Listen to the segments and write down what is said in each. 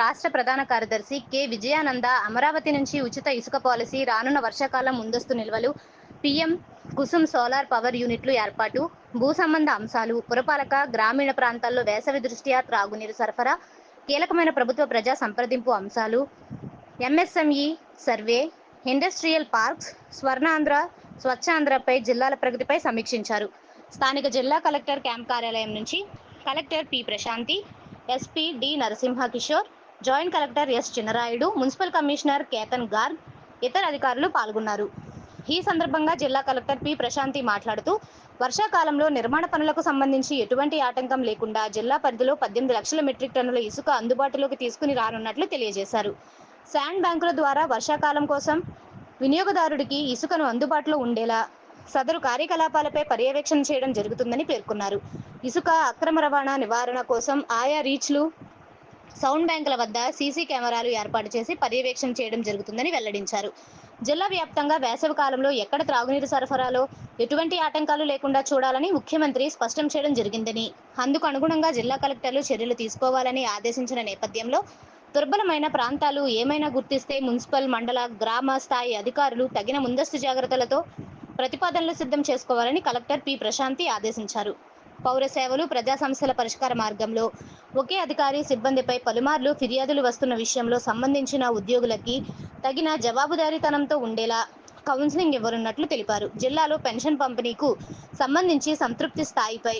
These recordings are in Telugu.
రాష్ట్ర ప్రధాన కార్యదర్శి కె విజయానంద అమరావతి నుంచి ఉచిత ఇసుక పాలసీ, రానున్న వర్షాకాలం ముందస్తు నిల్వలు, పీఎం కుసుమ్ సోలార్ పవర్ యూనిట్లు ఏర్పాటు, భూ సంబంధ అంశాలు, పురపాలక, గ్రామీణ ప్రాంతాల్లో వేసవి దృష్ట్యా త్రాగునీరు సరఫరా, కీలకమైన ప్రభుత్వ ప్రజా సంప్రదింపు అంశాలు, MSME survey, industrial parks, Swarnandhra, స్వచ్ఛాంధ్రపై జిల్లాల ప్రగతిపై సమీక్షించారు. స్థానిక జిల్లా కలెక్టర్ క్యాంప్ కార్యాలయం నుంచి collector P Prashanti, SP D Narasimha Kishore, joint collector S Chinnarayudu, municipal commissioner Ketan Garg, ఇతర అధికారులు పాల్గొన్నారు. ఈ సందర్భంగా జిల్లా కలెక్టర్ పి ప్రశాంతి మాట్లాడుతూ, వర్షాకాలంలో నిర్మాణ పనులకు సంబంధించి ఎటువంటి ఆటంకం లేకుండా జిల్లా పరిధిలో 18 లక్షల మెట్రిక్ టన్నుల ఇసుక అందుబాటులోకి తీసుకుని రానున్నట్లు తెలియజేశారు. శాండ్ బ్యాంకుల ద్వారా వర్షాకాలం కోసం వినియోగదారుడికి ఇసుకను అందుబాటులో ఉండేలా సదరు కార్యకలాపాలపై పర్యవేక్షణ చేయడం జరుగుతుందని పేర్కొన్నారు. ఇసుక అక్రమ రవాణా నివారణ కోసం ఆయా రీచ్లు, సౌండ్ బ్యాంకుల వద్ద సీసీ కెమెరాలు ఏర్పాటు చేసి పర్యవేక్షణ చేయడం జరుగుతుందని వెల్లడించారు. జిల్లా వ్యాప్తంగా వేసవి కాలంలో ఎక్కడ త్రాగునీరు సరఫరాలో ఎటువంటి ఆటంకాలు లేకుండా చూడాలని ముఖ్యమంత్రి స్పష్టం చేయడం జరిగిందని, అందుకు అనుగుణంగా జిల్లా కలెక్టర్లు చర్యలు తీసుకోవాలని ఆదేశించిన నేపథ్యంలో దుర్బలమైన ప్రాంతాలు ఏమైనా గుర్తిస్తే మున్సిపల్, మండల, గ్రామ స్థాయి అధికారులు తగిన ముందస్తు జాగ్రత్తలతో ప్రతిపాదనలు సిద్ధం చేసుకోవాలని కలెక్టర్ పి ప్రశాంతి ఆదేశించారు. పౌర సేవలు, ప్రజా సమస్యల పరిష్కార మార్గంలో ఒకే అధికారి, సిబ్బందిపై పలుమార్లు ఫిర్యాదులు వస్తున్న విషయంలో సంబంధించిన ఉద్యోగులకి తగిన జవాబుదారీతనంతో ఉండేలా కౌన్సిలింగ్ ఇవ్వనున్నట్లు తెలిపారు. జిల్లాలో పెన్షన్ పంపిణీకు సంబంధించి సంతృప్తి స్థాయిపై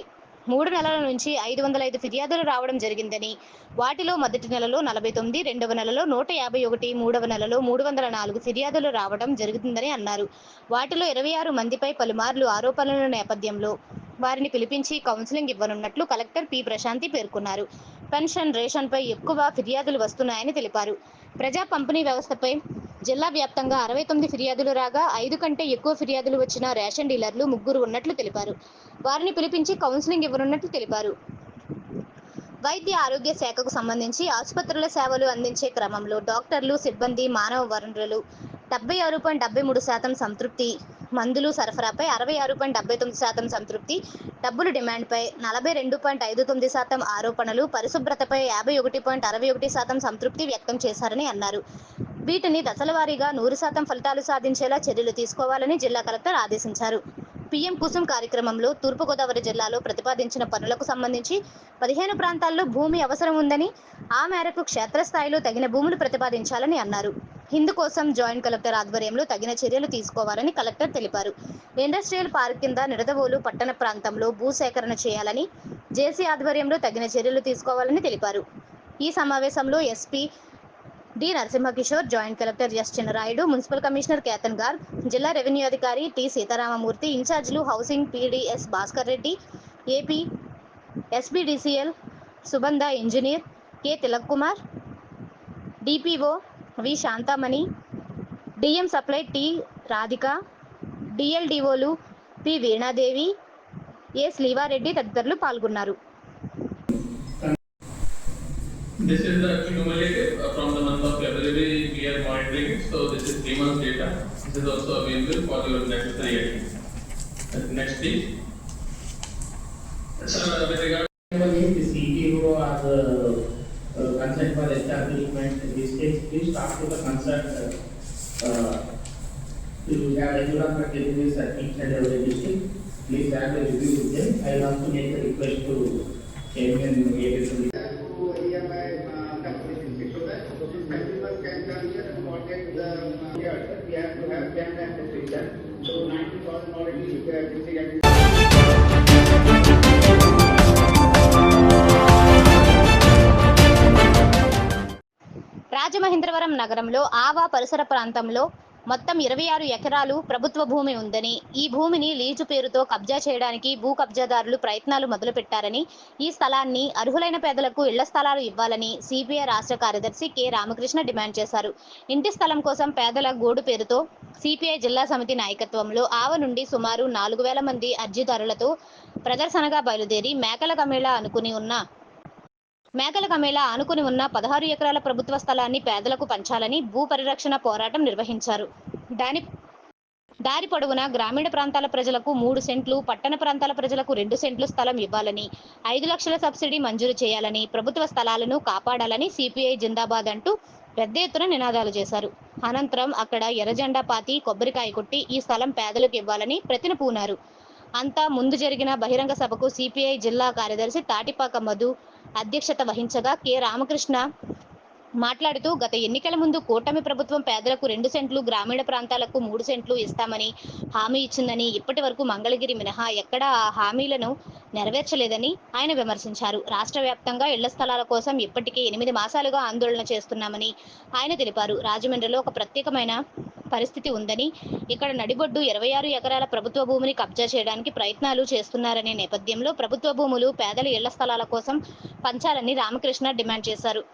3 నెలల నుంచి 505 ఫిర్యాదులు రావడం జరిగిందని, వాటిలో మొదటి నెలలో 49, రెండవ నెలలో 151, మూడవ నెలలో 304 ఫిర్యాదులు రావడం జరుగుతుందని అన్నారు. వాటిలో 26 మందిపై పలుమార్లు ఆరోపణల నేపథ్యంలో వారిని పిలిపించి కౌన్సిలింగ్ ఇవ్వనున్నట్లు కలెక్టర్ పి ప్రశాంతి పేర్కొన్నారు. పెన్షన్, రేషన్పై ఎక్కువ ఫిర్యాదులు వస్తున్నాయని తెలిపారు. ప్రజా పంపిణీ వ్యవస్థపై జిల్లా వ్యాప్తంగా 69 ఫిర్యాదులు రాగా 5 కంటే ఎక్కువ ఫిర్యాదులు వచ్చిన రేషన్ డీలర్లు 3 ఉన్నట్లు తెలిపారు. వారిని పిలిపించి కౌన్సిలింగ్ ఇవ్వనున్నట్లు తెలిపారు. వైద్య ఆరోగ్య శాఖకు సంబంధించి ఆసుపత్రుల సేవలు అందించే క్రమంలో డాక్టర్లు, సిబ్బంది, మానవ వనరులు 76.73% సంతృప్తి, మందులు సరఫరాపై 66.79% సంతృప్తి, డబ్బులు డిమాండ్పై 42.59% ఆరోపణలు, పరిశుభ్రతపై 51.61% సంతృప్తి వ్యక్తం చేశారని అన్నారు. వీటిని దశలవారీగా 100% ఫలితాలు సాధించేలా చర్యలు తీసుకోవాలని జిల్లా కలెక్టర్ ఆదేశించారు. పీఎం కుసుమ్ కార్యక్రమంలో తూర్పుగోదావరి జిల్లాలో ప్రతిపాదించిన పనులకు సంబంధించి 15 ప్రాంతాల్లో భూమి అవసరం ఉందని, ఆ మేరకు క్షేత్రస్థాయిలో తగిన భూములు ప్రతిపాదించాలని అన్నారు. ఇందుకోసం జాయింట్ కలెక్టర్ ఆధ్వర్యంలో తగిన చర్యలు తీసుకోవాలని కలెక్టర్ తెలిపారు. ఇండస్ట్రియల్ పార్క్ కింద నిడదవోలు పట్టణ ప్రాంతంలో భూసేకరణ చేయాలని, జేసీ ఆధ్వర్యంలో తగిన చర్యలు తీసుకోవాలని తెలిపారు. ఈ సమావేశంలో SP D Narasimha Kishore, joint collector S Chinnarayudu, municipal commissioner Ketan Garg, జిల్లా రెవెన్యూ అధికారి టి సీతారామమూర్తి, ఇన్ఛార్జీలు housing PDS Bhaskar Reddy, AP SBDCL సుబంధ engineer K Tilak Kumar, DPO V Shantamani, DM supply T Radhika, డిఎల్డిఓలు పి వీణాదేవి, ఏ శ్రీవారెడ్డి తదితరులు పాల్గొన్నారు. This is the cumulative from the month of February we are monitoring it, so this is 3 months data. This is also available for your necessary action. Next please. Sir, with regard the CTO or the consent for establishment in this case, please talk to the concerned to have regular activities at each and every district. Please have a review with them. I will also make a request to Chairman APC. We have to have 10 and restriction. So 90,000 already district. Rajamahendravaram నగరంలో ఆవా పరిసర ప్రాంతంలో మొత్తం 26 ఎకరాలు ప్రభుత్వ భూమి ఉందని, ఈ భూమిని లీజు పేరుతో కబ్జా చేయడానికి భూ కబ్జాదారులు ప్రయత్నాలు మొదలుపెట్టారని, ఈ స్థలాన్ని అర్హులైన పేదలకు ఇళ్ల స్థలాలు ఇవ్వాలని సిపిఐ రాష్ట్ర కార్యదర్శి కె రామకృష్ణ డిమాండ్ చేశారు. ఇంటి స్థలం కోసం పేదల గోడు పేరుతో సిపిఐ జిల్లా సమితి నాయకత్వంలో ఆవ నుండి సుమారు 4,000 మంది అర్జీదారులతో ప్రదర్శనగా బయలుదేరి మేకల కమేళా ఆనుకుని ఉన్న 16 ఎకరాల ప్రభుత్వ స్థలాన్ని పేదలకు పంచాలని భూ పరిరక్షణ పోరాటం నిర్వహించారు. దారి పొడవునా గ్రామీణ ప్రాంతాల ప్రజలకు 3 సెంట్లు, పట్టణ ప్రాంతాల ప్రజలకు 2 సెంట్లు స్థలం ఇవ్వాలని, 5 లక్షల సబ్సిడీ మంజూరు చేయాలని, ప్రభుత్వ స్థలాలను కాపాడాలని సిపిఐ జిందాబాద్ అంటూ పెద్ద ఎత్తున నినాదాలు చేశారు. అనంతరం అక్కడ ఎర్రజెండా పాతి కొబ్బరికాయ కొట్టి ఈ స్థలం పేదలకు ఇవ్వాలని ప్రతిన పూనారు. అంతా ముందు జరిగిన బహిరంగ సభకు సిపిఐ జిల్లా కార్యదర్శి తాటిపాక మధు అధ్యక్షత వహించగా కె రామకృష్ణ మాట్లాడుతూ గత ఎన్నికల ముందు కూటమి ప్రభుత్వం పేదలకు 2 సెంట్లు, గ్రామీణ ప్రాంతాలకు 3 సెంట్లు ఇస్తామని హామీ ఇచ్చిందని, ఇప్పటి వరకు మంగళగిరి మినహా ఎక్కడా ఆ హామీలను నెరవేర్చలేదని ఆయన విమర్శించారు. రాష్ట్ర వ్యాప్తంగా ఇళ్ల స్థలాల కోసం ఇప్పటికే 8 మాసాలుగా ఆందోళన చేస్తున్నామని ఆయన తెలిపారు. రాజమండ్రిలో ఒక ప్రత్యేకమైన పరిస్థితి ఉందని, ఇక్కడ నడిబొడ్డు 26 ఎకరాల ప్రభుత్వ భూమిని కబ్జా చేయడానికి ప్రయత్నాలు చేస్తున్నారనే నేపథ్యంలో ప్రభుత్వ భూములు పేదల ఇళ్ల స్థలాల కోసం పంచాలని రామకృష్ణ డిమాండ్ చేశారు.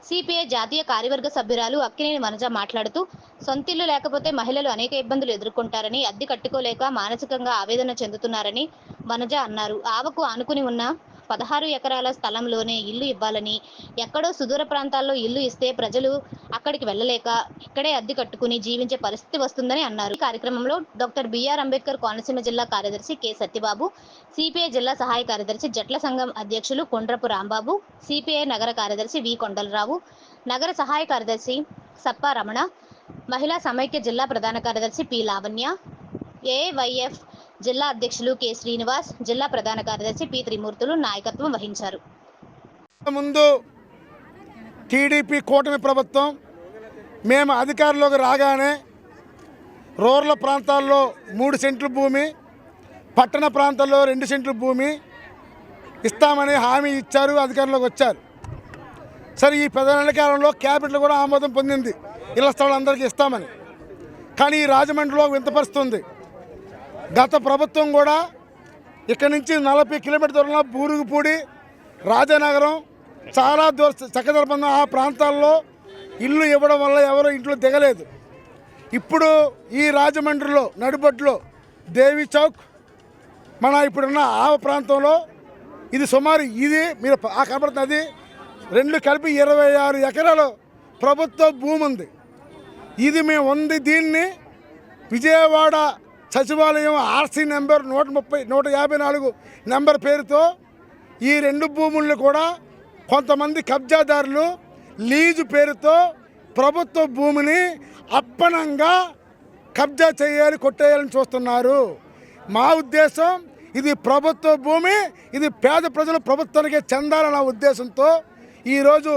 సిపిఐ జాతీయ కార్యవర్గ సభ్యురాలు అక్కినేని వనజ మాట్లాడుతూ సొంతిల్లు లేకపోతే మహిళలు అనేక ఇబ్బందులు ఎదుర్కొంటారని, అద్దె కట్టుకోలేక మానసికంగా ఆవేదన చెందుతున్నారని వనజ అన్నారు. ఆవకు ఆనుకుని ఉన్న 16 ఎకరాల స్థలంలోనే ఇల్లు ఇవ్వాలని, ఎక్కడో సుదూర ప్రాంతాల్లో ఇల్లు ఇస్తే ప్రజలు అక్కడికి వెళ్ళలేక ఇక్కడే అద్దె కట్టుకుని జీవించే పరిస్థితి వస్తుందని అన్నారు. ఈ కార్యక్రమంలో డాక్టర్ బిఆర్ అంబేద్కర్ కోనసీమ జిల్లా కార్యదర్శి కె సత్యబాబు, సిపిఐ జిల్లా సహాయ కార్యదర్శి జట్ల సంఘం అధ్యక్షులు కొండ్రపు రాంబాబు, సిపిఐ నగర కార్యదర్శి వి కొండలరావు, నగర సహాయ కార్యదర్శి సప్ప రమణ, మహిళా సమైక్య జిల్లా ప్రధాన కార్యదర్శి పి లావణ్య, ఏవైఎఫ్ జిల్లా అధ్యక్షులు కె శ్రీనివాస్, జిల్లా ప్రధాన కార్యదర్శి పి త్రిమూర్తులు నాయకత్వం వహించారు. ముందు టీడీపీ కూటమి ప్రభుత్వం మేము అధికారంలోకి రాగానే రూరల్ ప్రాంతాల్లో 3 సెంట్ల భూమి, పట్టణ ప్రాంతాల్లో 2 సెంట్ల భూమి ఇస్తామని హామీ ఇచ్చారు, అధికారంలోకి వచ్చారు. సరే, ఈ ప్రధాన కాలంలో క్యాబినెట్ కూడా ఆమోదం పొందింది ఇళ్ల స్థలాలు అందరికీ ఇస్తామని. కానీ ఈ రాజమండ్రిలో వింతపరుస్తుంది. గత ప్రభుత్వం కూడా ఇక్కడ నుంచి 40 కిలోమీటర్ దూరంలో బూరుగుపూడి, రాజానగరం చాలా చక్కదర్బంధం ఆ ప్రాంతాల్లో ఇల్లు ఇవ్వడం వల్ల ఎవరు ఇంట్లో దిగలేదు. ఇప్పుడు ఈ రాజమండ్రిలో నడిబొడ్లో దేవి చౌక్, మన ఇప్పుడున్న ఆ ప్రాంతంలో ఇది సుమారు ఇది మీరు కనబడుతున్నది 2 కలిపి 26 ఎకరాలు ప్రభుత్వ భూమి ఉంది. ఇది మేము ఉంది. దీన్ని విజయవాడ సచివాలయం ఆర్సీ నెంబర్ 154 నెంబర్ పేరుతో ఈ 2 భూములను కూడా కొంతమంది కబ్జాదారులు లీజు పేరుతో ప్రభుత్వ భూమిని అప్పనంగా కబ్జా చేయాలి, కొట్టేయాలని చూస్తున్నారు. మా ఉద్దేశం ఇది ప్రభుత్వ భూమి, ఇది పేద ప్రజలు ప్రభుత్వానికి చెందాలన్న ఉద్దేశంతో ఈరోజు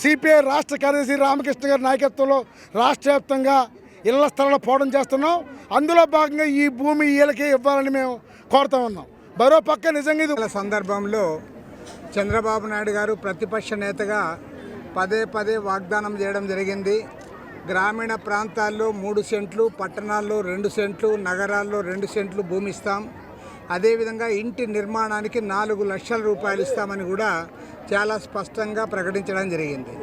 సిపిఐ రాష్ట్ర కార్యదర్శి రామకృష్ణ గారి నాయకత్వంలో రాష్ట్ర వ్యాప్తంగా ఇళ్ల స్థలాలు పోవడం చేస్తున్నాం. అందులో భాగంగా ఈ భూమి వీళ్ళకి ఇవ్వాలని మేము కోరుతా ఉన్నాం. మరో పక్క నిజంగా ఇది సందర్భంలో చంద్రబాబు నాయుడు గారు ప్రతిపక్ష నేతగా పదే వాగ్దానం చేయడం జరిగింది. గ్రామీణ ప్రాంతాల్లో 3 సెంట్లు, పట్టణాల్లో 2 సెంట్లు, నగరాల్లో 2 సెంట్లు భూమి ఇస్తాం, అదేవిధంగా ఇంటి నిర్మాణానికి 4 లక్షల రూపాయలు ఇస్తామని కూడా చాలా స్పష్టంగా ప్రకటించడం జరిగింది.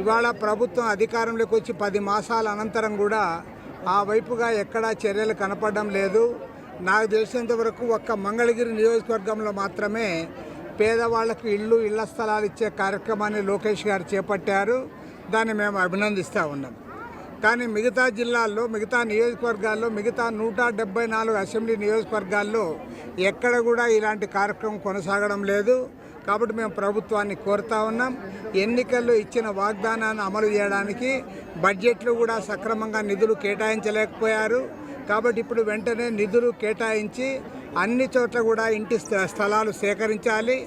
ఇవాళ ప్రభుత్వం అధికారంలోకి వచ్చి 10 మాసాల అనంతరం కూడా ఆ వైపుగా ఎక్కడా చర్యలు కనపడడం లేదు. నాకు తెలిసినంత వరకు ఒక్క మంగళగిరి నియోజకవర్గంలో మాత్రమే పేదవాళ్లకు ఇళ్ల స్థలాలు ఇచ్చే కార్యక్రమాన్ని లోకేష్ గారు చేపట్టారు. దాన్ని మేము అభినందిస్తూ ఉన్నాం. కానీ మిగతా జిల్లాల్లో, మిగతా నియోజకవర్గాల్లో, మిగతా 174 అసెంబ్లీ నియోజకవర్గాల్లో ఎక్కడ కూడా ఇలాంటి కార్యక్రమం కొనసాగడం లేదు. కాబట్టి మేము ప్రభుత్వాన్ని కోరుతా ఉన్నాం, ఎన్నికల్లో ఇచ్చిన వాగ్దానాన్ని అమలు చేయడానికి బడ్జెట్లో కూడా సక్రమంగా నిధులు కేటాయించలేకపోయారు. కాబట్టి ఇప్పుడు వెంటనే నిధులు కేటాయించి అన్ని చోట్ల కూడా ఇంటి స్థలాలు సేకరించాలి.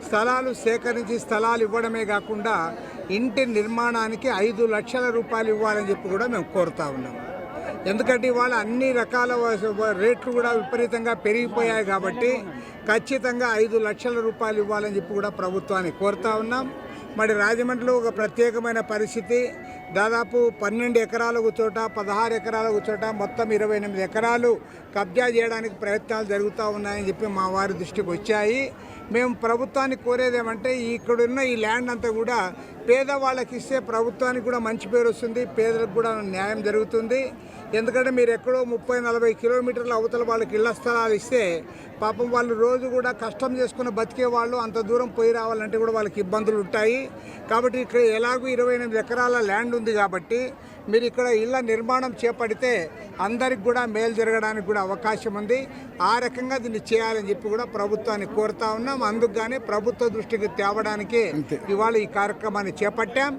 స్థలాలు సేకరించి స్థలాలు ఇవ్వడమే కాకుండా ఇంటి నిర్మాణానికి 5 లక్షల రూపాయలు ఇవ్వాలని చెప్పి కూడా మేము కోరుతా ఉన్నాం. ఎందుకంటే ఇవాళ అన్ని రకాల రేట్లు కూడా విపరీతంగా పెరిగిపోయాయి. కాబట్టి ఖచ్చితంగా 5 లక్షల రూపాయలు ఇవ్వాలని చెప్పి కూడా ప్రభుత్వాన్ని కోరుతా ఉన్నాం. మరి రాజమండ్రిలో ఒక ప్రత్యేకమైన పరిస్థితి, దాదాపు 12 ఎకరాల చోట, 16 ఎకరాల చోట మొత్తం 28 ఎకరాలు కబ్జా చేయడానికి ప్రయత్నాలు జరుగుతూ ఉన్నాయని చెప్పి మా వారి దృష్టికి వచ్చాయి. మేము ప్రభుత్వాన్ని కోరేదేమంటే ఇక్కడున్న ఈ ల్యాండ్ అంతా కూడా పేదవాళ్ళకి ఇస్తే ప్రభుత్వానికి కూడా మంచి పేరు వస్తుంది, పేదలకు కూడా న్యాయం జరుగుతుంది. ఎందుకంటే మీరు ఎక్కడో 30-40 కిలోమీటర్ల అవతల వాళ్ళకి ఇళ్ల స్థలాలు ఇస్తే పాపం వాళ్ళు రోజు కూడా కష్టం చేసుకుని బతికే వాళ్ళు అంత దూరం పోయి రావాలంటే కూడా వాళ్ళకి ఇబ్బందులు ఉంటాయి. కాబట్టి ఇక్కడ ఎలాగూ 28 ఎకరాల ల్యాండ్ ఉంది కాబట్టి మీరు ఇక్కడ ఇళ్ల నిర్మాణం చేపడితే అందరికి కూడా మేలు జరగడానికి కూడా అవకాశం ఉంది. ఆ రకంగా దీన్ని చేయాలని చెప్పి కూడా ప్రభుత్వాన్ని కోరుతా ఉన్నాం. అందుకు కానీ ప్రభుత్వ దృష్టికి తేవడానికి ఇవాళ ఈ కార్యక్రమాన్ని చేపట్టాం.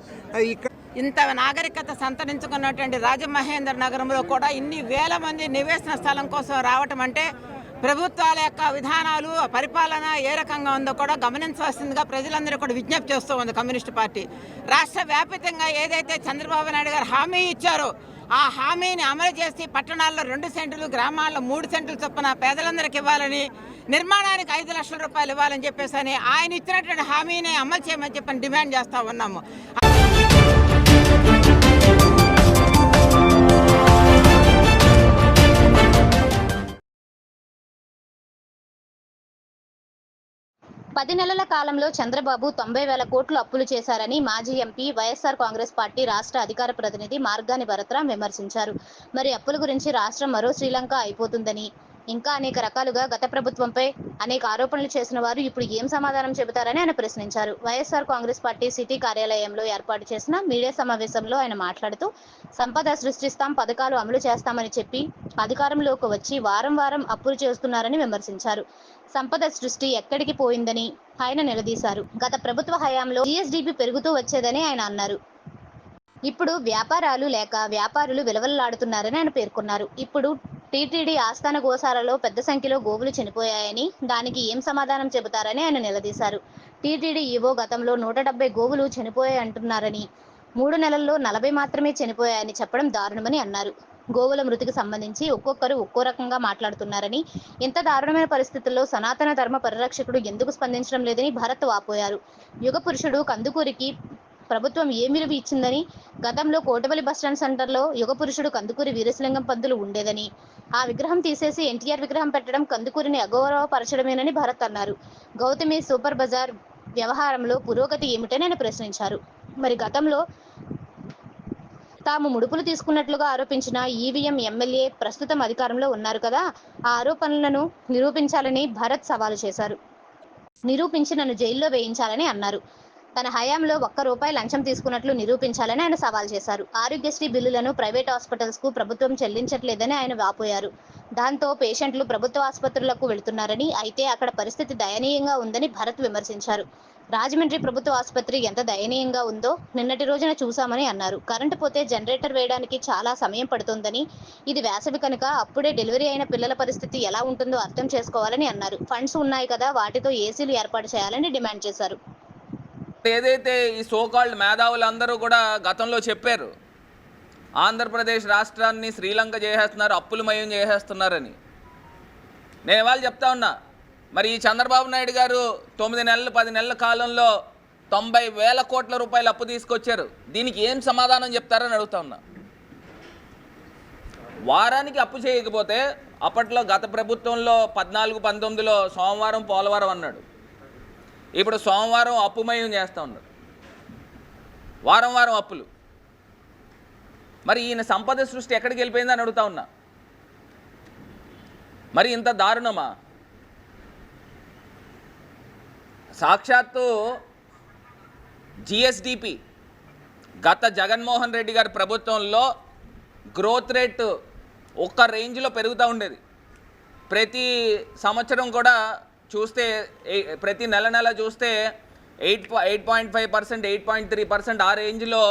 ఇక్కడ ఇంత నాగరికత సంతరించుకున్నటువంటి రాజమహేంద్ర నగరంలో కూడా ఇన్ని వేల మంది నివేశన స్థలం కోసం రావటం అంటే ప్రభుత్వాల యొక్క విధానాలు పరిపాలన ఏ రకంగా ఉందో కూడా గమనించవలసిందిగా ప్రజలందరూ కూడా విజ్ఞప్తి చేస్తూ ఉంది కమ్యూనిస్ట్ పార్టీ. రాష్ట్ర వ్యాప్తంగా ఏదైతే చంద్రబాబు నాయుడు గారు హామీ ఇచ్చారో ఆ హామీని అమలు చేసి పట్టణాల్లో 2 సెంట్లు, గ్రామాల్లో 3 సెంట్లు చొప్పున పేదలందరికీ ఇవ్వాలని, నిర్మాణానికి 5 లక్షల రూపాయలు ఇవ్వాలని చెప్పేసి ఆయన ఇచ్చినటువంటి హామీని అమలు చేయమని చెప్పని డిమాండ్ చేస్తూ ఉన్నాము. పది నెలల కాలంలో చంద్రబాబు 90,000 కోట్లు అప్పులు చేశారని మాజీ ఎంపీ వైఎస్ఆర్ కాంగ్రెస్ పార్టీ రాష్ట్ర అధికార ప్రతినిధి మార్గాని భరత్రాం విమర్శించారు. మరి అప్పుల గురించి రాష్ట్రం మరో శ్రీలంక అయిపోతుందని, ఇంకా అనేక రకాలుగా గత ప్రభుత్వంపై అనేక ఆరోపణలు చేసిన వారు ఇప్పుడు ఏం సమాధానం చెబుతారని ఆయన ప్రశ్నించారు. వైఎస్ఆర్ కాంగ్రెస్ పార్టీ సిటీ కార్యాలయంలో ఏర్పాటు చేసిన మీడియా సమావేశంలో ఆయన మాట్లాడుతూ సంపద సృష్టిస్తాం, పథకాలు అమలు చేస్తామని చెప్పి అధికారంలోకి వచ్చి వారం వారం అప్పులు చేస్తున్నారని విమర్శించారు. సంపద సృష్టి ఎక్కడికి పోయిందని ఆయన నిలదీశారు. గత ప్రభుత్వ హయాంలో జీఎస్డీపీ పెరుగుతూ వచ్చేదని ఆయన అన్నారు. ఇప్పుడు వ్యాపారాలు లేక వ్యాపారులు విలవల్లాడుతున్నారని ఆయన పేర్కొన్నారు. ఇప్పుడు టీటీడీ ఆస్థాన గోశాలలో పెద్ద సంఖ్యలో గోవులు చనిపోయాయని, దానికి ఏం సమాధానం చెబుతారని ఆయన నిలదీశారు. టీటీడీ ఈవో గతంలో 170 గోవులు చనిపోయాయి అంటున్నారని, 3 నెలల్లో 40 మాత్రమే చనిపోయాయని చెప్పడం దారుణమని అన్నారు. గోవుల మృతికి సంబంధించి ఒక్కొక్కరు ఒక్కో రకంగా మాట్లాడుతున్నారని, ఇంత దారుణమైన పరిస్థితుల్లో సనాతన ధర్మ పరిరక్షకుడు ఎందుకు స్పందించడం లేదని భరత్ వాపోయారు. యుగ పురుషుడు కందుకూరికి ప్రభుత్వం ఏ విలువ ఇచ్చిందని, గతంలో కోటబలి బస్టాండ్ సెంటర్లో యుగ పురుషుడు కందుకూరి వీరేశలింగం పంతులు ఉండేదని, ఆ విగ్రహం తీసేసి ఎన్టీఆర్ విగ్రహం పెట్టడం కందుకూరిని అగౌరవపరచడమేనని భరత్ అన్నారు. గౌతమి సూపర్ బజార్ వ్యవహారంలో పురోగతి ఏమిటని ఆయన ప్రశ్నించారు. మరి గతంలో తాము ముడుపులు తీసుకున్నట్లుగా ఆరోపించిన ఈవీఎం ఎమ్మెల్యే ప్రస్తుతం అధికారంలో ఉన్నారు కదా, ఆ ఆరోపణలను నిరూపించాలని భరత్ సవాలు చేశారు. నిరూపించి నన్ను జైల్లో వేయించాలని అన్నారు. తన హయాంలో ₹1 లంచం తీసుకున్నట్లు నిరూపించాలని ఆయన సవాల్ చేశారు. ఆరోగ్యశ్రీ బిల్లులను ప్రైవేట్ హాస్పిటల్స్ కు ప్రభుత్వం చెల్లించట్లేదని ఆయన వాపోయారు. దాంతో పేషెంట్లు ప్రభుత్వ ఆసుపత్రులకు వెళుతున్నారని, అయితే అక్కడ పరిస్థితి దయనీయంగా ఉందని భరత్ విమర్శించారు. రాజమండ్రి ప్రభుత్వ ఆసుపత్రి ఎంత దయనీయంగా ఉందో నిన్నటి రోజున చూశామని అన్నారు. కరెంటు పోతే జనరేటర్ వేయడానికి చాలా సమయం పడుతోందని, ఇది వేసవి కనుక అప్పుడే డెలివరీ అయిన పిల్లల పరిస్థితి ఎలా ఉంటుందో అర్థం చేసుకోవాలని అన్నారు. ఫండ్స్ ఉన్నాయి కదా, వాటితో ఏసీలు ఏర్పాటు చేయాలని డిమాండ్ చేశారు. ఏదైతే ఈ సోకాల్డ్ మేధావులందరూ కూడా గతంలో చెప్పారు, ఆంధ్రప్రదేశ్ రాష్ట్రాన్ని శ్రీలంక చేసేస్తున్నారు, అప్పులమయం చేసేస్తున్నారని, నేను ఇవాళ చెప్తా ఉన్నా. మరి ఈ చంద్రబాబు నాయుడు గారు 9 నెలలు 10 నెలల కాలంలో 90,000 కోట్ల రూపాయలు అప్పు తీసుకొచ్చారు. దీనికి ఏం సమాధానం చెప్తారని అడుగుతా ఉన్నా. వారానికి అప్పు చేయకపోతే, అప్పట్లో గత ప్రభుత్వంలో 14-19లో సోమవారం పోలవరం అన్నాడు, ఇప్పుడు సోమవారం అప్పుమయం చేస్తూ ఉన్నారు, వారం వారం అప్పులు. మరి ఈయన సంపద సృష్టి ఎక్కడికి వెళ్ళిపోయిందని అడుగుతా ఉన్నా. మరి ఇంత దారుణమా? సాక్షాత్తు జిఎస్డిపి గత జగన్మోహన్ రెడ్డి గారి ప్రభుత్వంలో గ్రోత్ రేట్ ఒక్క రేంజ్లో పెరుగుతూ ఉండేది. ప్రతి సంవత్సరం కూడా చూస్తే, ప్రతి నెల చూస్తే 8.5%, 8.3% ఆ రేంజ్లో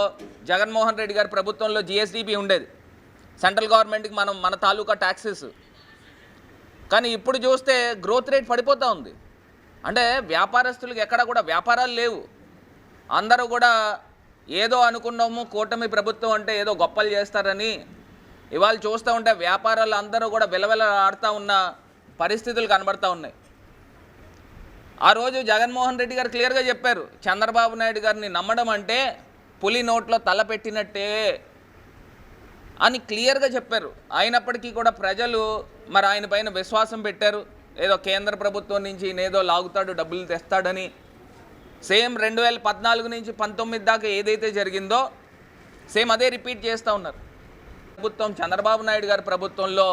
జగన్మోహన్ రెడ్డి గారి ప్రభుత్వంలో జిఎస్డిపి ఉండేది, సెంట్రల్ గవర్నమెంట్కి మన తాలూకా ట్యాక్సెస్. కానీ ఇప్పుడు చూస్తే గ్రోత్ రేట్ పడిపోతూ ఉంది. అంటే వ్యాపారస్తులకు ఎక్కడ కూడా వ్యాపారాలు లేవు. అందరూ కూడా ఏదో అనుకున్నాము, కూటమి ప్రభుత్వం అంటే ఏదో గొప్పలు చేస్తారని. ఇవాళ చూస్తూ ఉంటే వ్యాపారాలు అందరూ కూడా విలవిలాడుతూ ఉన్న పరిస్థితులు కనబడుతూ ఉన్నాయి. ఆ రోజు జగన్మోహన్ రెడ్డి గారు క్లియర్గా చెప్పారు, చంద్రబాబు నాయుడు గారిని నమ్మడం అంటే పులి నోట్లో తల పెట్టినట్టే అని క్లియర్గా చెప్పారు. అయినప్పటికీ కూడా ప్రజలు మరి ఆయన పైన విశ్వాసం పెట్టారు. ఏదో కేంద్ర ప్రభుత్వం నుంచి నేదో లాగుతాడు, డబ్బులు తెస్తాడని. సేమ్ 2014 నుంచి 19 దాకా ఏదైతే జరిగిందో సేమ్ అదే రిపీట్ చేస్తూ ఉన్నారు. ప్రభుత్వం చంద్రబాబు నాయుడు గారి ప్రభుత్వంలో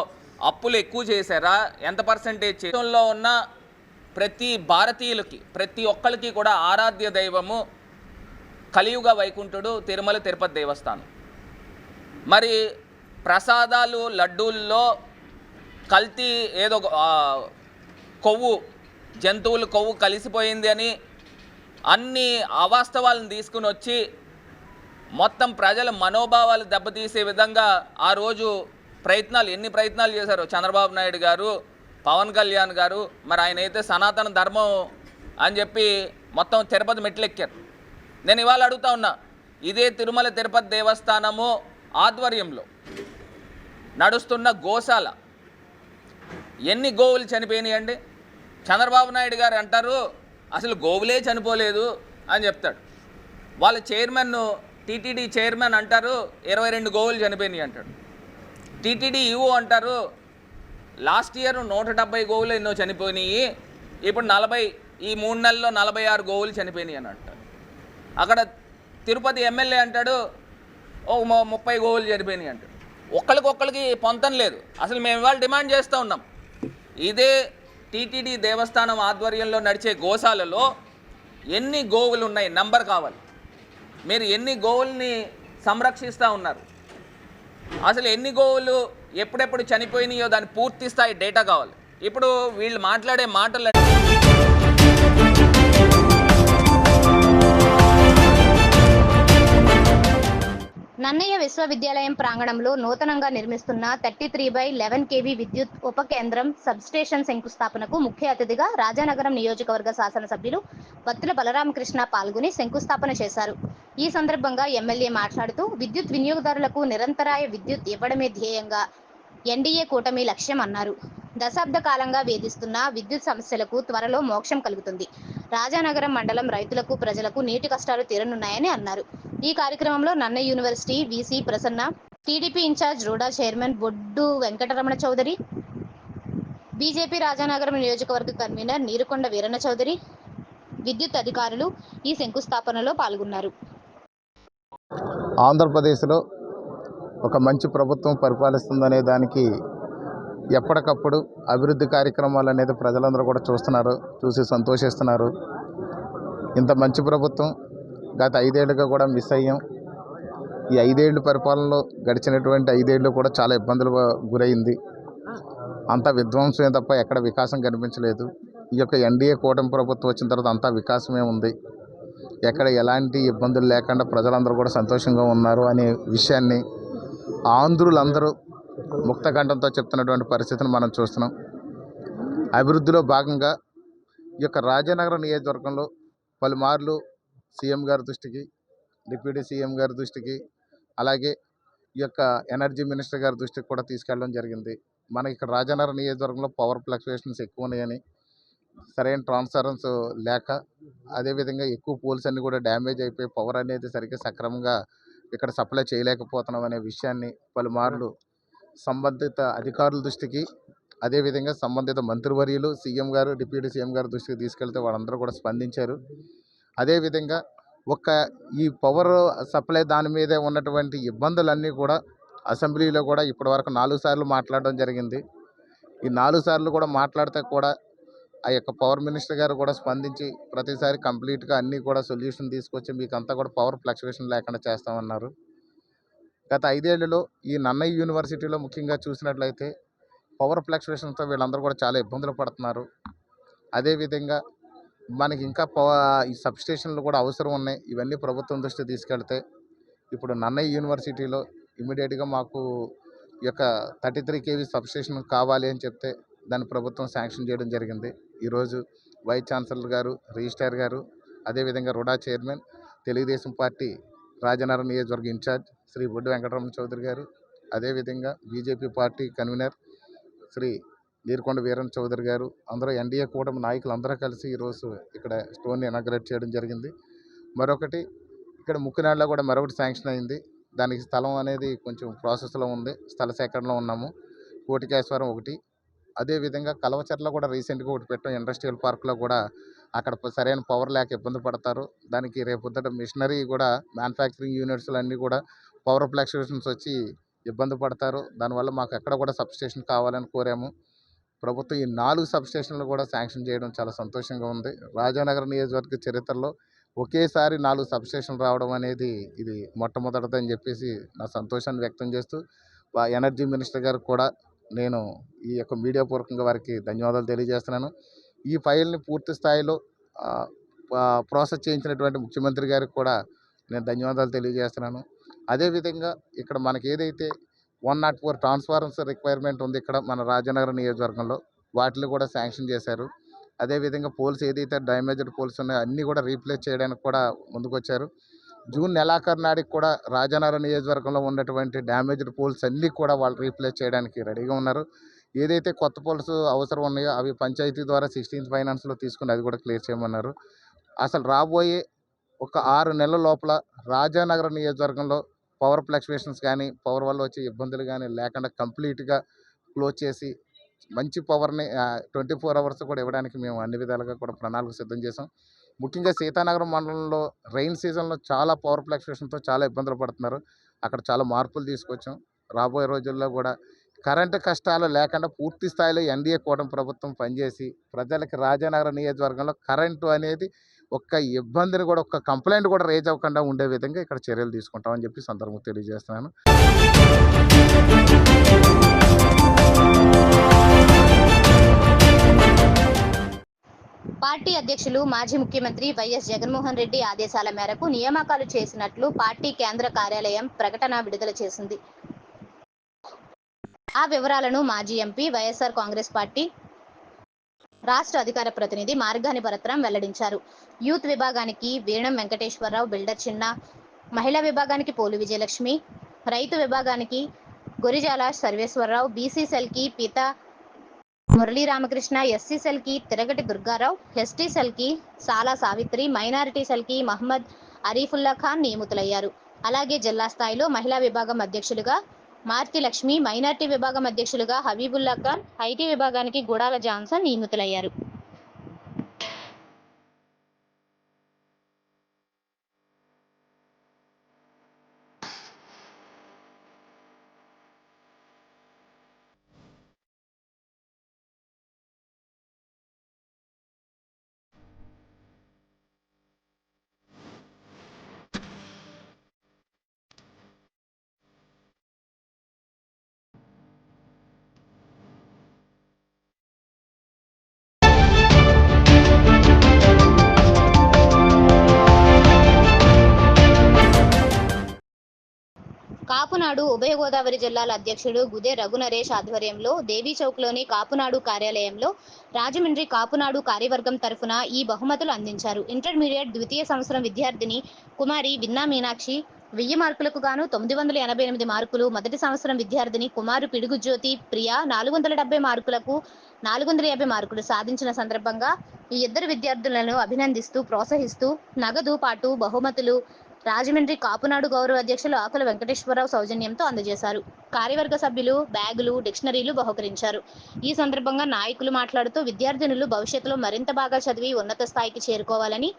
అప్పులు ఎక్కువ చేశారా, ఎంత పర్సెంటేజ్? దేశంలో ఉన్న ప్రతి భారతీయులకి, ప్రతి ఒక్కరికి కూడా ఆరాధ్య దైవము కలియుగ వైకుంఠుడు తిరుమల తిరుపతి దేవస్థానం. మరి ప్రసాదాలు లడ్డూల్లో కల్తీ ఏదో కొవ్వు జంతువుల కొవ్వు కలిసిపోయింది అని అన్ని అవాస్తవాలను తీసుకుని వచ్చి మొత్తం ప్రజల మనోభావాలు దెబ్బతీసే విధంగా ఆ రోజు ఎన్ని ప్రయత్నాలు చేశారో చంద్రబాబు నాయుడు గారు, పవన్ కళ్యాణ్ గారు. మరి ఆయన అయితే సనాతన ధర్మం అని చెప్పి మొత్తం తిరుపతి మెట్లెక్కారు. నేను ఇవాళ అడుగుతా ఉన్నా, ఇదే తిరుమల తిరుపతి దేవస్థానము ఆధ్వర్యంలో నడుస్తున్న గోశాల ఎన్ని గోవులు చనిపోయినాయండి? చంద్రబాబు నాయుడు గారు అంటారు అసలు గోవులే చనిపోలేదు అని చెప్తాడు. వాళ్ళ చైర్మన్ టీటీడీ చైర్మన్ అంటారు 22 గోవులు చనిపోయినాయి అంటాడు. టీటీడీ ఈవో అంటారు లాస్ట్ ఇయర్ 170 గోవులు ఎన్నో చనిపోయినాయి, ఇప్పుడు 40 ఈ 3 నెలల్లో 46 గోవులు చనిపోయినాయి అని అంటారు. అక్కడ తిరుపతి ఎమ్మెల్యే అంటాడు 30 గోవులు చనిపోయినాయి అంటాడు. ఒక్కరికి పొంతం లేదు. అసలు మేము ఇవాళ డిమాండ్ చేస్తూ ఉన్నాం, ఇదే టీటీడీ దేవస్థానం ఆధ్వర్యంలో నడిచే గోశాలలో ఎన్ని గోవులు ఉన్నాయి నంబర్ కావాలి. మీరు ఎన్ని గోవుల్ని సంరక్షిస్తూ ఉన్నారు, అసలు ఎన్ని గోవులు ఎప్పుడెప్పుడు చనిపోయినాయో దాని పూర్తి స్థాయి డేటా కావాలి. ఇప్పుడు వీళ్ళు మాట్లాడే మాటలు నన్నయ్య విశ్వవిద్యాలయం ప్రాంగణంలో నూతనంగా నిర్మిస్తున్న 33/11 kV విద్యుత్ ఉప కేంద్రం సబ్స్టేషన్ శంకుస్థాపనకు ముఖ్య అతిథిగా రాజానగరం నియోజకవర్గ శాసనసభ్యులు బత్తుల బలరామకృష్ణ పాల్గొని శంకుస్థాపన చేశారు. ఈ సందర్భంగా ఎమ్మెల్యే మాట్లాడుతూ విద్యుత్ వినియోగదారులకు నిరంతరాయ విద్యుత్ ఇవ్వడమే ధ్యేయంగా ఎన్డీఏ కూటమి లక్ష్యం అన్నారు. దశాబ్ద కాలంగా వేధిస్తున్న విద్యుత్ సమస్యలకు త్వరలో మోక్షం కలుగుతుంది. రాజానగరం మండలం రైతులకు ప్రజలకు నీటి కష్టాలు తీరనున్నాయని అన్నారు. ఈ కార్యక్రమంలో Nannaya university VC Prasanna, TDP incharge RUDA chairman Boddu Venkataramana Chowdary, BJP Rajanagaram నియోజకవర్గ కన్వీనర్ నీరుకొండ వీరన్న చౌదరి, విద్యుత్ అధికారులు ఈ శంకుస్థాపనలో పాల్గొన్నారు. ఆంధ్రప్రదేశ్లో ఒక మంచి ప్రభుత్వం పరిపాలిస్తుందనే దానికి ఎప్పటికప్పుడు అభివృద్ధి కార్యక్రమాలు అనేది ప్రజలందరూ కూడా చూసి సంతోషిస్తున్నారు. ఇంత మంచి ప్రభుత్వం గత 5 ఏళ్ళుగా కూడా మిస్ అయ్యాం. ఈ 5 ఏళ్ళు పరిపాలనలో గడిచినటువంటి 5 ఏళ్ళు కూడా చాలా ఇబ్బందులు గురైంది. అంతా విధ్వంసమే తప్ప ఎక్కడ వికాసం కనిపించలేదు. ఈ యొక్క ఎన్డీఏ కూటమి ప్రభుత్వం వచ్చిన తర్వాత అంతా వికాసమే ఉంది. ఎక్కడ ఎలాంటి ఇబ్బందులు లేకుండా ప్రజలందరూ కూడా సంతోషంగా ఉన్నారు అనే విషయాన్ని ఆంధ్రులందరూ ముక్తకంఠంతో చెప్తున్నటువంటి పరిస్థితిని మనం చూస్తున్నాం. అభివృద్ధిలో భాగంగా ఈ యొక్క రాజానగరం నియోజకవర్గంలో పలుమార్లు సీఎం గారి దృష్టికి, డిప్యూటీ సీఎం గారి దృష్టికి, అలాగే ఈ యొక్క ఎనర్జీ మినిస్టర్ గారి దృష్టికి కూడా తీసుకెళ్ళడం జరిగింది. మనకి ఇక్కడ రాజానగరం నియోజకవర్గంలో పవర్ ఫ్లక్చుయేషన్స్ ఎక్కువ ఉన్నాయని, సరైన ట్రాన్స్ఫరెన్స్ లేక, అదేవిధంగా ఎక్కువ పోల్స్ అన్నీ కూడా డ్యామేజ్ అయిపోయి పవర్ అనేది సరిగ్గా సక్రమంగా ఇక్కడ సప్లై చేయలేకపోతున్నాం అనే విషయాన్ని పలుమార్లు సంబంధిత అధికారుల దృష్టికి, అదేవిధంగా సంబంధిత మంత్రివర్యులు, సీఎం గారు, డిప్యూటీ సీఎం గారి దృష్టికి తీసుకెళ్తే వాళ్ళందరూ కూడా స్పందించారు. అదేవిధంగా ఈ పవర్ సప్లై దాని మీదే ఉన్నటువంటి ఇబ్బందులన్నీ కూడా అసెంబ్లీలో కూడా ఇప్పటివరకు 4 సార్లు మాట్లాడడం జరిగింది. ఈ 4 సార్లు కూడా మాట్లాడితే కూడా ఆ యొక్క పవర్ మినిస్టర్ గారు కూడా స్పందించి ప్రతిసారి కంప్లీట్గా అన్నీ కూడా సొల్యూషన్ తీసుకొచ్చి మీకు అంతా కూడా పవర్ ఫ్లక్చువేషన్ లేకుండా చేస్తామన్నారు. గత 5 ఏళ్లలో ఈ నన్నయ్య యూనివర్సిటీలో ముఖ్యంగా చూసినట్లయితే పవర్ ఫ్లక్చువేషన్తో వీళ్ళందరూ కూడా చాలా ఇబ్బందులు పడుతున్నారు. అదేవిధంగా మనకి ఇంకా ఈ సబ్స్టేషన్లు కూడా అవసరం ఉన్నాయి. ఇవన్నీ ప్రభుత్వం దృష్టికి తీసుకెళ్తే ఇప్పుడు నన్నయ్య యూనివర్సిటీలో ఇమీడియట్గా మాకు ఈ యొక్క 33 kV సబ్స్టేషన్ కావాలి అని చెప్తే దాన్ని ప్రభుత్వం శాంక్షన్ చేయడం జరిగింది. ఈరోజు వైస్ ఛాన్సలర్ గారు, రిజిస్ట్రార్ గారు, అదేవిధంగా రుడా చైర్మన్, తెలుగుదేశం పార్టీ రాజానగరం నియోజకవర్గ ఇన్ఛార్జ్ శ్రీ బొడ్డు వెంకటరమణ చౌదరి గారు, అదేవిధంగా BJP party convener Shri Neerukonda Veeranna Chowdary గారు, అందరూ ఎన్డీఏ కూటమి నాయకులు అందరూ కలిసి ఈరోజు ఇక్కడ స్టోన్ని ఇనాగ్రేట్ చేయడం జరిగింది. మరొకటి ఇక్కడ ముక్కునాడులో కూడా మరొకటి శాంక్షన్ అయింది. దానికి స్థలం అనేది కొంచెం ప్రాసెస్లో ఉంది. స్థల సేకరణలో ఉన్నాము. కోటికేశ్వరం ఒకటి, అదేవిధంగా కలవచర్లో కూడా రీసెంట్గా ఒకటి పెట్టాం. ఇండస్ట్రియల్ పార్క్లో కూడా అక్కడ సరైన పవర్ లేక ఇబ్బంది పడతారు. దానికి రేపొద్దుట మిషనరీ కూడా మ్యానుఫ్యాక్చరింగ్ యూనిట్స్లు అన్నీ కూడా పవర్ ఫ్లక్చుయేషన్స్ వచ్చి ఇబ్బంది పడతారు. దానివల్ల మాకు ఎక్కడ కూడా సబ్స్టేషన్ కావాలని కోరాము. ప్రభుత్వం ఈ 4 సబ్స్టేషన్లు కూడా శాంక్షన్ చేయడం చాలా సంతోషంగా ఉంది. రాజానగరం నియోజకవర్గ చరిత్రలో ఒకేసారి 4 సబ్‌స్టేషన్‌లు రావడం అనేది ఇది మొట్టమొదటిదని చెప్పేసి నా సంతోషాన్ని వ్యక్తం చేస్తూ, ఎనర్జీ మినిస్టర్ గారికి కూడా నేను ఈ యొక్క మీడియా పూర్వకంగా వారికి ధన్యవాదాలు తెలియజేస్తున్నాను. ఈ ఫైల్‌ని పూర్తి స్థాయిలో ప్రాసెస్ చేయించినటువంటి ముఖ్యమంత్రి గారికి కూడా నేను ధన్యవాదాలు తెలియజేస్తున్నాను. అదేవిధంగా ఇక్కడ మనకి ఏదైతే 104 ట్రాన్స్‌ఫార్మర్స్ రిక్వైర్మెంట్ ఉంది ఇక్కడ మన రాజానగరం నియోజకవర్గంలో, వాటిని కూడా శాంక్షన్ చేశారు. అదేవిధంగా పోల్స్ ఏదైతే డ్యామేజ్డ్ పోల్స్ ఉన్నాయో అన్నీ కూడా రీప్లేస్ చేయడానికి కూడా ముందుకొచ్చారు. జూన్ నెలాఖరు నాటికి కూడా రాజానగరం నియోజకవర్గంలో ఉన్నటువంటి డ్యామేజ్డ్ పోల్స్ అన్నీ కూడా వాళ్ళు రీప్లేస్ చేయడానికి రెడీగా ఉన్నారు. ఏదైతే కొత్త పోల్స్ అవసరం ఉన్నాయో అవి పంచాయతీ ద్వారా 16th ఫైనాన్స్‌లో తీసుకుని అది కూడా క్లియర్ చేయమన్నారు. అసలు రాబోయే ఒక 6 నెలల లోపల రాజానగరం నియోజకవర్గంలో పవర్ ఫ్లక్చువేషన్స్ కానీ, పవర్ వల్ల వచ్చే ఇబ్బందులు కానీ లేకుండా కంప్లీట్‌గా క్లోజ్ చేసి మంచి పవర్‌ని 24 అవర్స్ కూడా ఇవ్వడానికి మేము అన్ని విధాలుగా కూడా ప్రణాళిక సిద్ధం చేసాం. ముఖ్యంగా సీతానగరం మండలంలో రైన్ సీజన్‌లో చాలా పవర్ ఫ్లక్చువేషన్‌తో చాలా ఇబ్బందులు పడుతున్నారు. అక్కడ చాలా మార్పులు తీసుకొచ్చాం. రాబోయే రోజుల్లో కూడా కరెంటు కష్టాలు లేకుండా పూర్తి స్థాయిలో ఎన్డీఏ కూటమి ప్రభుత్వం పనిచేసి ప్రజలకి రాజానగరం నియోజకవర్గంలో కరెంటు అనేది ఒక్క ఇబ్బందిని కూడా ఒక్క కంప్లైంట్ కూడా రేజ్ అవ్వకుండా ఉండే విధంగా ఇక్కడ చర్యలు తీసుకుంటామని చెప్పి సందర్భంగా తెలియజేస్తున్నాను. పార్టీ అధ్యక్షులు మాజీ ముఖ్యమంత్రి వైఎస్ జగన్మోహన్ రెడ్డి ఆదేశాల మేరకు నియామకాలు చేసినట్లు పార్టీ కేంద్ర కార్యాలయం ప్రకటన విడుదల చేసింది. ఆ వివరాలను మాజీ ఎంపీ, వైఎస్ఆర్ కాంగ్రెస్ పార్టీ రాష్ట్ర అధికార ప్రతినిధి మార్గాని భరత్రాం వెల్లడించారు. యూత్ విభాగానికి వీణం వెంకటేశ్వరరావు, బిల్డర్ చిన్న, మహిళా విభాగానికి పోలు విజయలక్ష్మి, రైతు విభాగానికి గొరిజాల సర్వేశ్వరరావు, బీసీ సెల్కి పీత మురళీ రామకృష్ణ, ఎస్సీ సెల్కి తిరగటి దుర్గారావు, ఎస్టీ సెల్కి సాలా సావిత్రి, మైనారిటీ సెల్కి మహమ్మద్ అరీఫుల్లా ఖాన్ నియమితులయ్యారు. అలాగే జిల్లా స్థాయిలో మహిళా విభాగం అధ్యక్షులుగా మార్తి లక్ష్మి, మైనారిటీ విభాగం అధ్యక్షులుగా హబీబుల్లా ఖాన్, ఐటీ విభాగానికి గుడాల జాన్సన్ నియమితులయ్యారు. కాపునాడు ఉభయ గోదావరి జిల్లాల అధ్యక్షుడు గుదే రఘునరేష్ ఆధ్వర్యంలో దేవీ చౌక్లోని కాపునాడు కార్యాలయంలో రాజమండ్రి కాపునాడు కార్యవర్గం తరఫున ఈ బహుమతులు అందించారు. ఇంటర్మీడియట్ ద్వితీయ సంవత్సరం విద్యార్థిని కుమారి విన్నా మీనాక్షి 1000 మార్కులకు గాను 988 మార్కులు, మొదటి సంవత్సరం విద్యార్థిని కుమారు పిడుగు జ్యోతి ప్రియా 470 మార్కులకు 450 మార్కులు సాధించిన సందర్భంగా ఈ ఇద్దరు విద్యార్థులను అభినందిస్తూ, ప్రోత్సహిస్తూ నగదు పాటు బహుమతులు రాజమండ్రి కాపునాడు గౌరవ అధ్యక్షులు ఆకుల వెంకటేశ్వరరావు సౌజన్యంతో అందజేశారు. కార్యవర్గ సభ్యులు బ్యాగులు, డిక్షనరీలు బహుకరించారు. ఈ సందర్భంగా నాయకులు మాట్లాడుతూ విద్యార్థినులు భవిష్యత్తులో మరింత బాగా చదివి ఉన్నత స్థాయికి చేరుకోవాలని,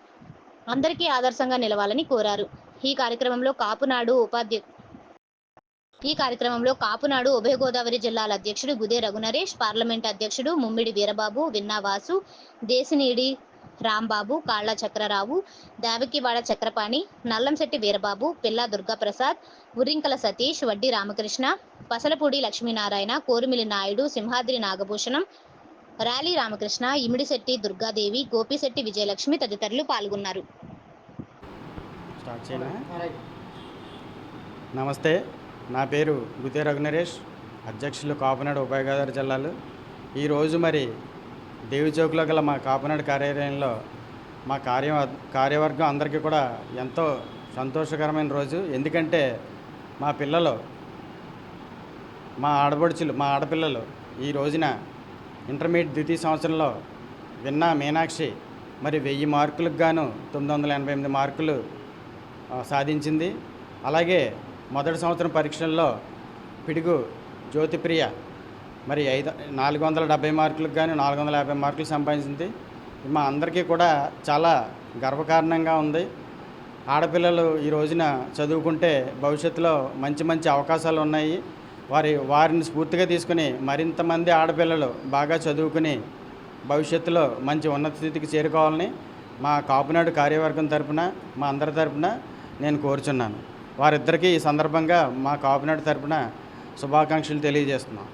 అందరికీ ఆదర్శంగా నిలవాలని కోరారు. ఈ కార్యక్రమంలో కాపునాడు ఉభయ గోదావరి జిల్లాల అధ్యక్షుడు గుదే రఘునరేష్, పార్లమెంట్ అధ్యక్షుడు ముమ్మిడి వీరబాబు, విన్నావాసు, దేశినీడి రాంబాబు, కాళ్ల చక్రరావు, దేవకివాడ చక్రపాణి, నల్లంశెట్టి వీరబాబు, పిల్లా దుర్గాప్రసాద్, ఉర్రింకల సతీష్, వడ్డీ రామకృష్ణ, పసలపూడి లక్ష్మీనారాయణ, కోరుమిలి నాయుడు, సింహాద్రి నాగభూషణం, ర్యాలీ రామకృష్ణ, ఇమిడిశెట్టి దుర్గాదేవి, గోపిశెట్టి విజయలక్ష్మి తదితరులు పాల్గొన్నారు. నమస్తే, నా పేరు గుదే రఘునరేష్, అధ్యక్షులు కాపునాడు ఉభయ గోదావరి జిల్లాలు. ఈరోజు మరి దేవి చౌక్లో గల మా కాపునాడు కార్యాలయంలో మా కార్యవర్గం అందరికీ కూడా ఎంతో సంతోషకరమైన రోజు. ఎందుకంటే మా పిల్లలు, మా ఆడపిల్లలు ఈ రోజున ఇంటర్మీడియట్ ద్వితీయ సంవత్సరంలో విన్నా మీనాక్షి మరి 1000 మార్కులకు గాను 988 మార్కులు సాధించింది. అలాగే మొదటి సంవత్సరం పరీక్షల్లో పిడుగు జ్యోతిప్రియ మరి 470 మార్కులకు కానీ 450 మార్కులు సంపాదించింది. మా అందరికీ కూడా చాలా గర్వకారణంగా ఉంది. ఆడపిల్లలు ఈ రోజున చదువుకుంటే భవిష్యత్తులో మంచి మంచి అవకాశాలు ఉన్నాయి. వారిని స్ఫూర్తిగా తీసుకుని మరింతమంది ఆడపిల్లలు బాగా చదువుకుని భవిష్యత్తులో మంచి ఉన్నత స్థితికి చేరుకోవాలని మా కాపునాడు కార్యవర్గం తరపున మా అందరి తరపున నేను కోరుచున్నాను. వారిద్దరికీ ఈ సందర్భంగా మా కాపునాడు తరపున శుభాకాంక్షలు తెలియజేస్తున్నాం.